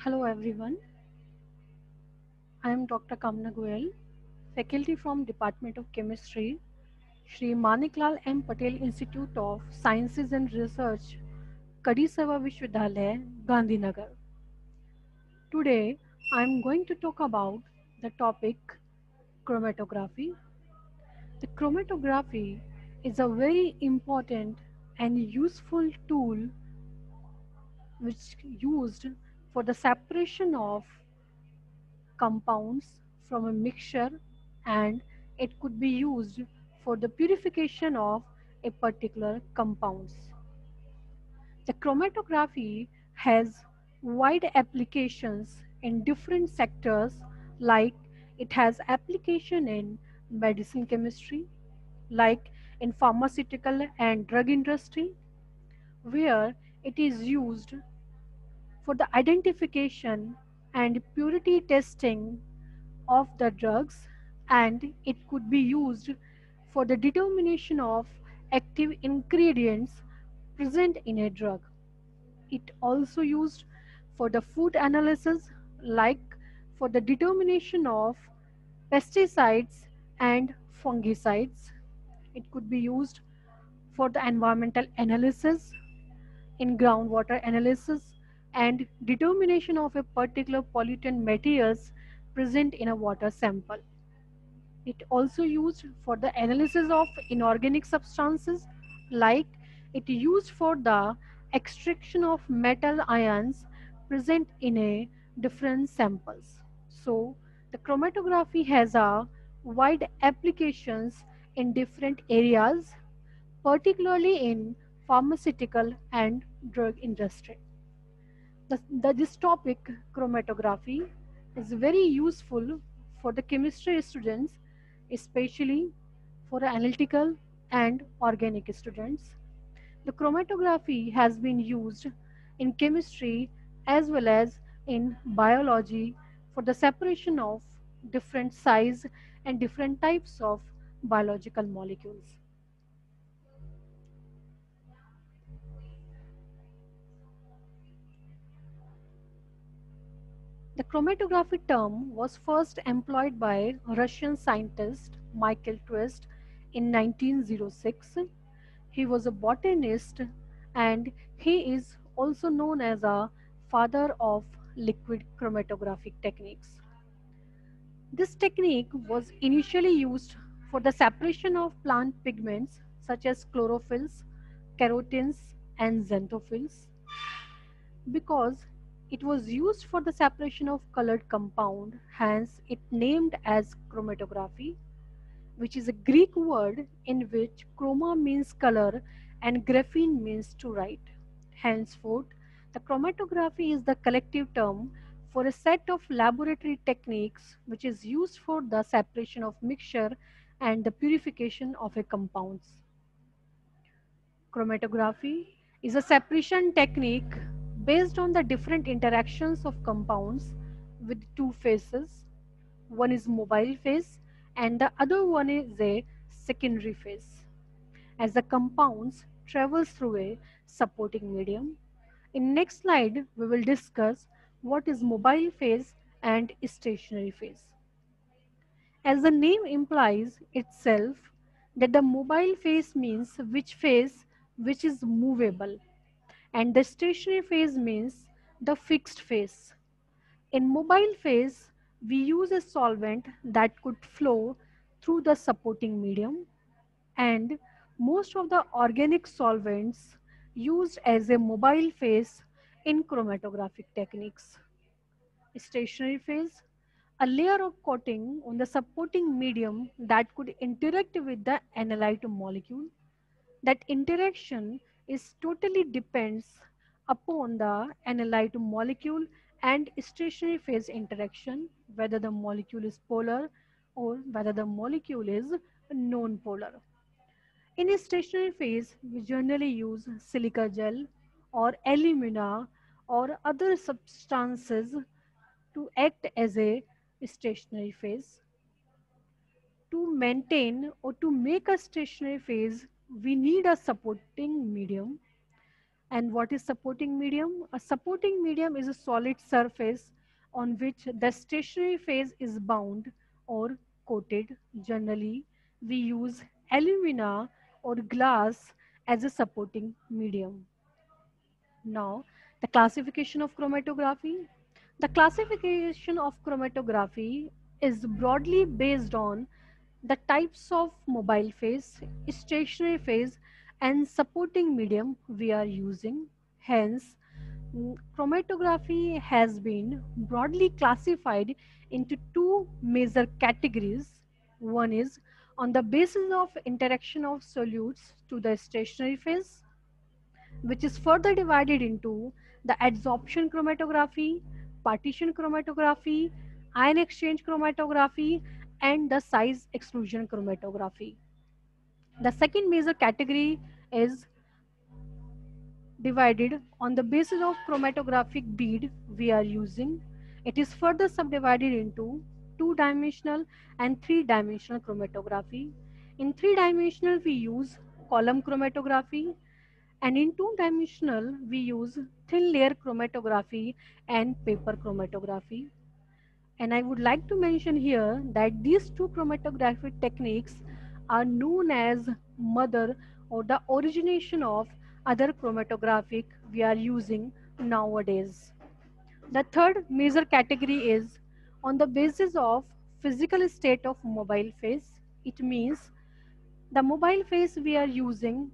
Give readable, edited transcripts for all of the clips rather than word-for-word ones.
Hello everyone, I am Dr. Kamna Goyal, faculty from Department of Chemistry, Shri Maniklal M. Patel Institute of Sciences and Research, Kadi Sarva Vishwavidyalaya, Gandhinagar. Today, I am going to talk about the topic chromatography. The chromatography is a very important and useful tool which used for the separation of compounds from a mixture, and it could be used for the purification of a particular compounds. The chromatography has wide applications in different sectors, like it has application in medicine chemistry, like in pharmaceutical and drug industry, where it is used for the identification and purity testing of the drugs, and it could be used for the determination of active ingredients present in a drug. It also used for the food analysis, like for the determination of pesticides and fungicides. It could be used for the environmental analysis, in groundwater analysis, and determination of a particular pollutant materials present in a water sample. It also used for the analysis of inorganic substances, like it used for the extraction of metal ions present in a different samples. So the chromatography has a wide applications in different areas, particularly in pharmaceutical and drug industry. This topic, chromatography, is very useful for the chemistry students, especially for analytical and organic students. The chromatography has been used in chemistry as well as in biology for the separation of different size and different types of biological molecules. The chromatography term was first employed by Russian scientist Michael Twist in 1906. He was a botanist, and he is also known as a father of liquid chromatographic techniques. This technique was initially used for the separation of plant pigments such as chlorophylls, carotenes, and xanthophylls. Because it was used for the separation of colored compound, hence it named as chromatography, which is a Greek word in which chroma means color and graphene means to write. Henceforth, the chromatography is the collective term for a set of laboratory techniques which is used for the separation of mixture and the purification of a compounds. Chromatography is a separation technique based on the different interactions of compounds with two phases. One is mobile phase and the other one is a secondary phase. As the compounds travels through a supporting medium. In next slide, we will discuss what is mobile phase and stationary phase. As the name implies itself, that the mobile phase means which is movable, and the stationary phase means the fixed phase. In mobile phase, we use a solvent that could flow through the supporting medium, and most of the organic solvents used as a mobile phase in chromatographic techniques. Stationary phase, a layer of coating on the supporting medium that could interact with the analyte molecule. That interaction is totally depends upon the analyte molecule and stationary phase interaction, whether the molecule is polar or whether the molecule is non-polar. In a stationary phase, we generally use silica gel or alumina or other substances to act as a stationary phase. To maintain or to make a stationary phase, we need a supporting medium. And what is supporting medium? A supporting medium is a solid surface on which the stationary phase is bound or coated. Generally, we use alumina or glass as a supporting medium. Now, the classification of chromatography. The classification of chromatography is broadly based on the types of mobile phase, stationary phase, and supporting medium we are using. Hence, chromatography has been broadly classified into two major categories. One is on the basis of interaction of solutes to the stationary phase, which is further divided into the adsorption chromatography, partition chromatography, ion exchange chromatography, and the size exclusion chromatography. The second major category is divided on the basis of chromatographic bead we are using. It is further subdivided into two-dimensional and three-dimensional chromatography. In three-dimensional we use column chromatography, and in two-dimensional we use thin layer chromatography and paper chromatography. And I would like to mention here that these two chromatographic techniques are known as mother or the origination of other chromatographic we are using nowadays. The third major category is on the basis of physical state of mobile phase. It means the mobile phase we are using,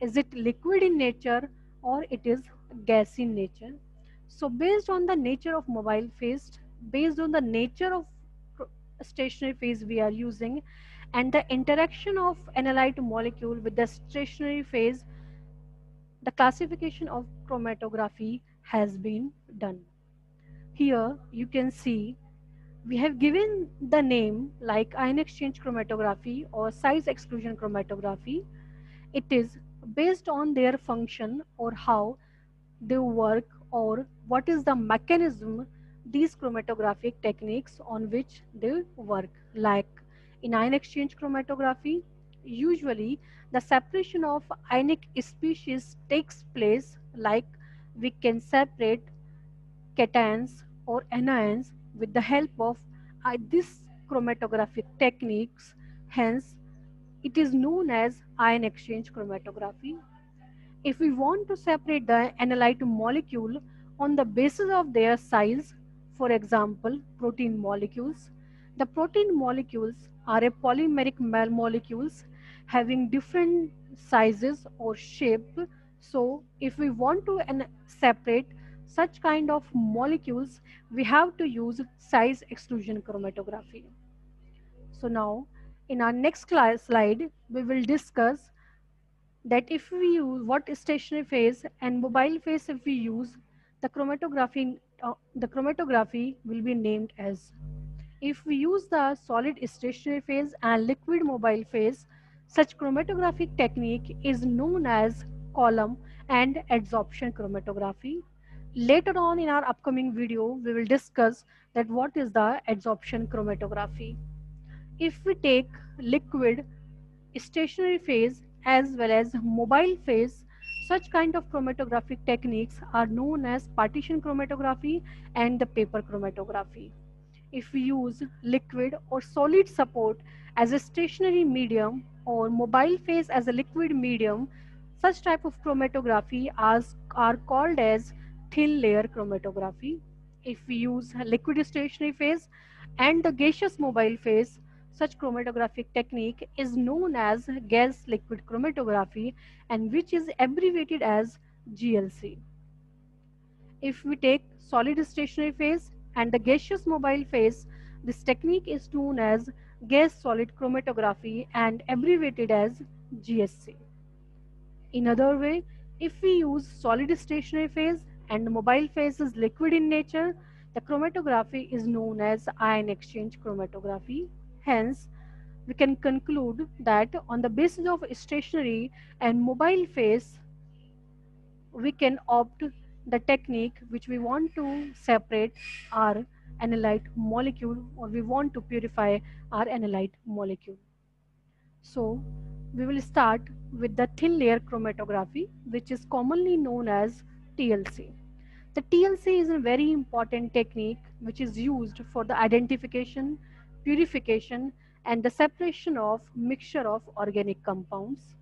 is it liquid in nature or it is gas in nature? So based on the nature of mobile phase, based on the nature of stationary phase we are using, and the interaction of analyte molecule with the stationary phase, the classification of chromatography has been done. Here you can see we have given the name like ion exchange chromatography or size exclusion chromatography. It is based on their function or how they work or what is the mechanism, these chromatographic techniques on which they work. Like in ion exchange chromatography, usually the separation of ionic species takes place, like we can separate cations or anions with the help of this chromatographic techniques. Hence, it is known as ion exchange chromatography. If we want to separate the analyte molecule on the basis of their size, for example, protein molecules, the protein molecules are a polymeric molecules having different sizes or shape. So, if we want to separate such kind of molecules, we have to use size exclusion chromatography. So now, in our next slide, we will discuss that if we use what stationary phase and mobile phase, if we use the chromatography will be named as. If we use the solid stationary phase and liquid mobile phase, such chromatographic technique is known as column and adsorption chromatography. Later on in our upcoming video, we will discuss that what is the adsorption chromatography. If we take liquid stationary phase as well as mobile phase, such kind of chromatographic techniques are known as partition chromatography and the paper chromatography. If we use liquid or solid support as a stationary medium or mobile phase as a liquid medium, such type of chromatography are called as thin layer chromatography. If we use liquid stationary phase and the gaseous mobile phase, such chromatographic technique is known as gas liquid chromatography, and which is abbreviated as GLC. If we take solid stationary phase and the gaseous mobile phase, this technique is known as gas solid chromatography and abbreviated as GSC. In other way, if we use solid stationary phase and mobile phase is liquid in nature, the chromatography is known as ion exchange chromatography. Hence, we can conclude that on the basis of stationary and mobile phase, we can opt the technique which we want to separate our analyte molecule or we want to purify our analyte molecule. So We will start with the thin layer chromatography, which is commonly known as TLC. The TLC is a very important technique which is used for the identification, purification, and the separation of mixture of organic compounds.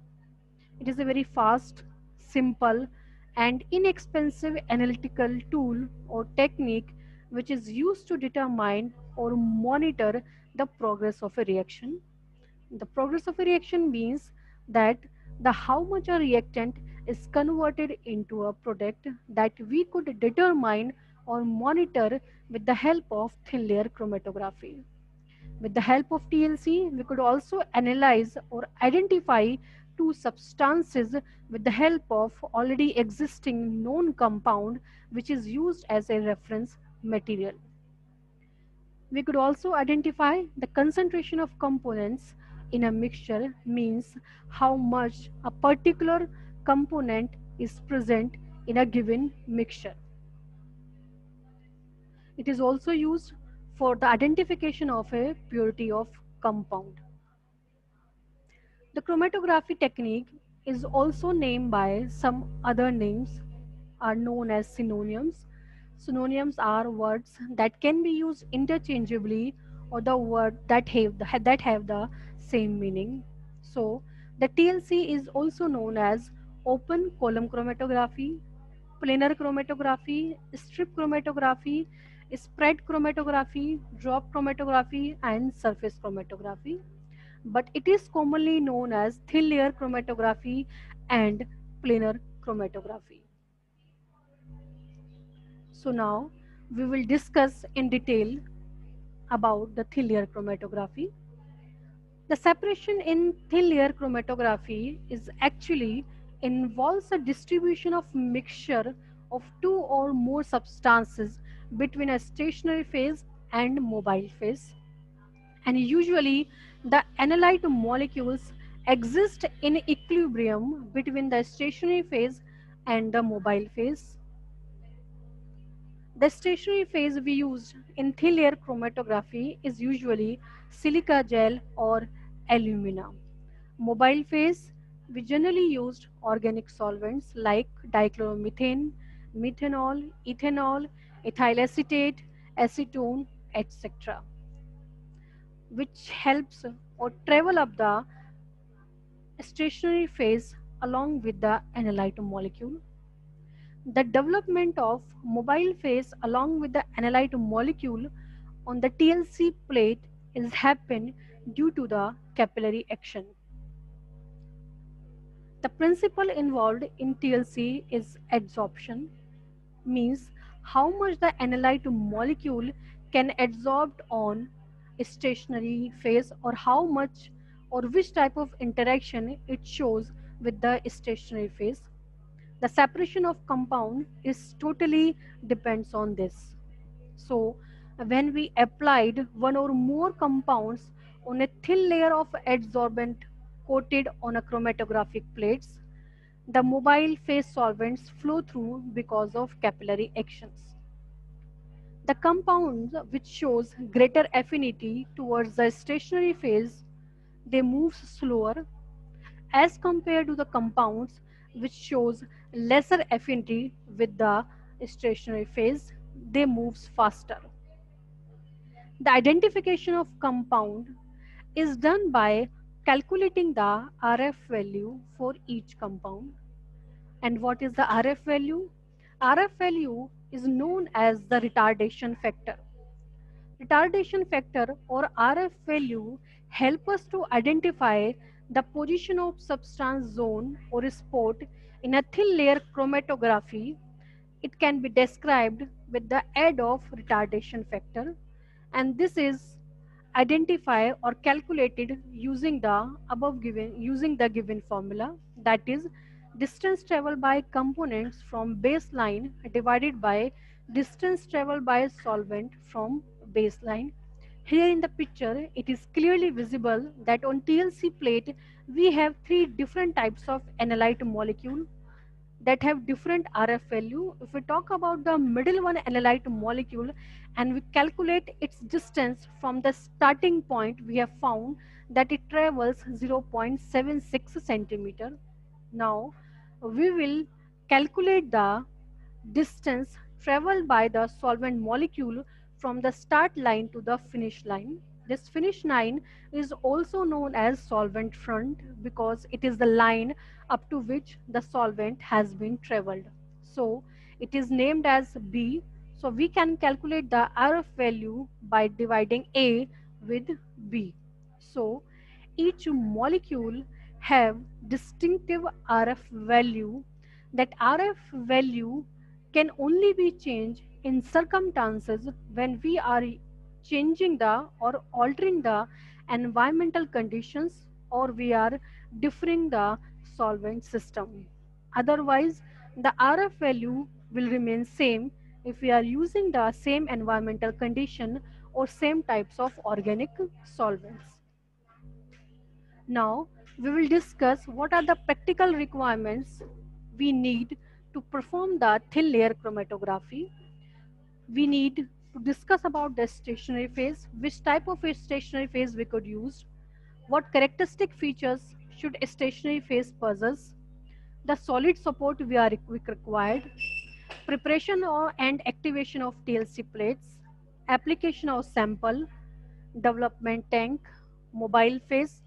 It is a very fast, simple, and inexpensive analytical tool or technique which is used to determine or monitor the progress of a reaction. The progress of a reaction means that the how much a reactant is converted into a product that we could determine or monitor with the help of thin layer chromatography. With the help of TLC, we could also analyze or identify two substances with the help of already existing known compound which is used as a reference material. We could also identify the concentration of components in a mixture means how much a particular component is present in a given mixture. It is also used for the identification of a purity of compound. The chromatography technique is also named by some other names are known as synonyms. Synonyms are words that can be used interchangeably or the word that have the same meaning. So the TLC is also known as open column chromatography, planar chromatography, strip chromatography, spread chromatography, drop chromatography, and surface chromatography, but it is commonly known as thin layer chromatography and planar chromatography. So now we will discuss in detail about the thin layer chromatography. The separation in thin layer chromatography is actually involves a distribution of mixture of two or more substances between a stationary phase and mobile phase, and usually the analyte molecules exist in equilibrium between the stationary phase and the mobile phase. The stationary phase we use in thin layer chromatography is usually silica gel or alumina. Mobile phase we generally used organic solvents like dichloromethane, methanol, ethanol, ethyl acetate, acetone, etc., which helps or travel up the stationary phase along with the analyte molecule. The development of mobile phase along with the analyte molecule on the TLC plate is happen due to the capillary action. The principle involved in TLC is adsorption, means how much the analyte molecule can adsorb on a stationary phase or how much or which type of interaction it shows with the stationary phase. The separation of compound is totally depends on this. So when we applied one or more compounds on a thin layer of adsorbent coated on a chromatographic plates, the mobile phase solvents flow through because of capillary actions. The compounds which shows greater affinity towards the stationary phase, they move slower as compared to the compounds which shows lesser affinity with the stationary phase, they moves faster. The identification of compound is done by calculating the RF value for each compound. And what is the RF value? RF value is known as the retardation factor. Retardation factor or RF value help us to identify the position of substance zone or spot in a thin layer chromatography. It can be described with the aid of retardation factor, and this is identified or calculated using the given formula, that is distance traveled by components from baseline divided by distance traveled by solvent from baseline. Here in the picture it is clearly visible that on TLC plate we have three different types of analyte molecule. that have different RF value. If we talk about the middle one, analyte molecule, and we calculate its distance from the starting point, we have found that it travels 0.76 centimeter. Now we will calculate the distance traveled by the solvent molecule from the start line to the finish line. This finish line is also known as solvent front because it is the line up to which the solvent has been traveled. So it is named as B. So we can calculate the RF value by dividing A with B. So each molecule have distinctive RF value. That RF value can only be changed in circumstances when we are changing the or altering the environmental conditions, or we are differing the solvent system. Otherwise, the RF value will remain same if we are using the same environmental condition or same types of organic solvents. Now, we will discuss what are the practical requirements we need to perform the thin layer chromatography. We need to discuss about the stationary phase, which type of a stationary phase we could use, what characteristic features should a stationary phase possess, the solid support we required, preparation and activation of TLC plates, application of sample, development tank, mobile phase,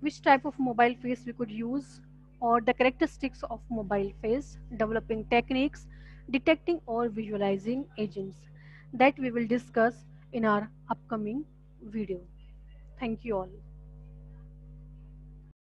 which type of mobile phase we could use, or the characteristics of mobile phase, developing techniques, detecting or visualizing agents, that we will discuss in our upcoming video. Thank you all.